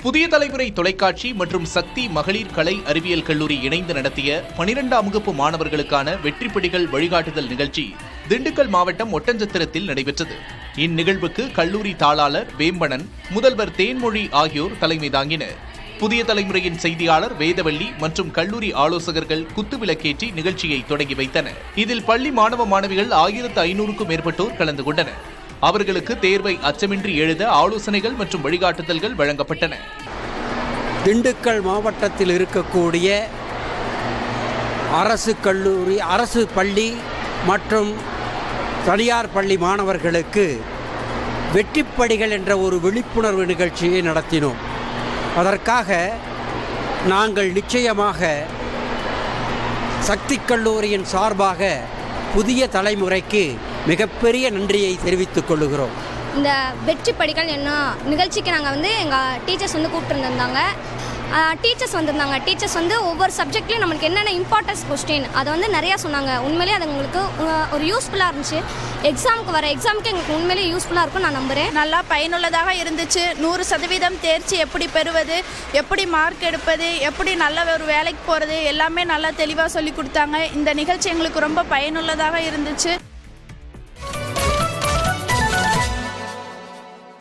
புதிய தலைமுறை தொலைக்காட்சி மற்றும் சக்தி மகளிர் கலை அறிவியல் கல்லூரி இணைந்து நடத்திய 12ஆம் வகுப்பு மாணவர்களுக்கான வெற்றிப்படிகள் வழிகாட்டுதல் நிகழ்ச்சி திண்டுக்கல் மாவட்டம் ஒட்டஞ்சத்திரத்தில் நடைபெற்றது. இந்நிகழ்வுக்கு கல்லூரி தாளாளர் வேம்பணன், முதல்வர் தேன்மொழி ஆகியோர் தலைமை தாங்கினர். புதிய தலைமுறையின் செய்தியாளர் வேதவள்ளி மற்றும் கல்லூரி ஆலோசகர்கள் குத்துவிளக்கேற்றி நிகழ்ச்சியை தொடங்கி வைத்தனர். இதில் பள்ளி மாணவ மாணவிகள் 1500க்கும் மேற்பட்டோர் கலந்து கொண்டனர். அவர்களுக்கு தேர்வை அச்சமின்றி எழுத ஆலோசனைகள் மற்றும் வழிகாட்டுதல்கள் வழங்கப்பட்டன. திண்டுக்கல் மாவட்டத்தில் இருக்கக்கூடிய அரசு கல்லூரி, அரசு பள்ளி மற்றும் தனியார் பள்ளி மாணவர்களுக்கு வெற்றிப்படிகள் என்ற ஒரு விழிப்புணர்வு நிகழ்ச்சியை நடத்தினோம். அதற்காக நாங்கள் நிச்சயமாக சக்தி கல்லூரியின் சார்பாக புதிய தலைமுறைக்கு மிகப்பெரிய நன்றியை தெரிவித்துக் கொள்கிறோம். இந்த வெற்றிப்படிகள் என்ன நிகழ்ச்சிக்கு நாங்கள் எங்கள் டீச்சர்ஸ் கூப்பிட்டுருந்தாங்க. டீச்சர்ஸ் ஒவ்வொரு சப்ஜெக்ட்லையும் நம்மளுக்கு என்னென்ன இம்பார்ட்டன்ஸ் கொஸ்டின் அதை நிறையா சொன்னாங்க. உண்மையிலேயே அது உங்களுக்கு ஒரு யூஸ்ஃபுல்லாக இருந்துச்சு. எக்ஸாமுக்கு எங்களுக்கு உண்மையிலேயே யூஸ்ஃபுல்லாக இருக்கும் நான் நம்புகிறேன். நல்லா பயனுள்ளதாக இருந்துச்சு. 100% தேர்ச்சி எப்படி பெறுவது, எப்படி மார்க் எடுப்பது, எப்படி நல்ல ஒரு வேலைக்கு போகிறது எல்லாமே நல்லா தெளிவாக சொல்லி கொடுத்தாங்க. இந்த நிகழ்ச்சி எங்களுக்கு ரொம்ப பயனுள்ளதாக இருந்துச்சு.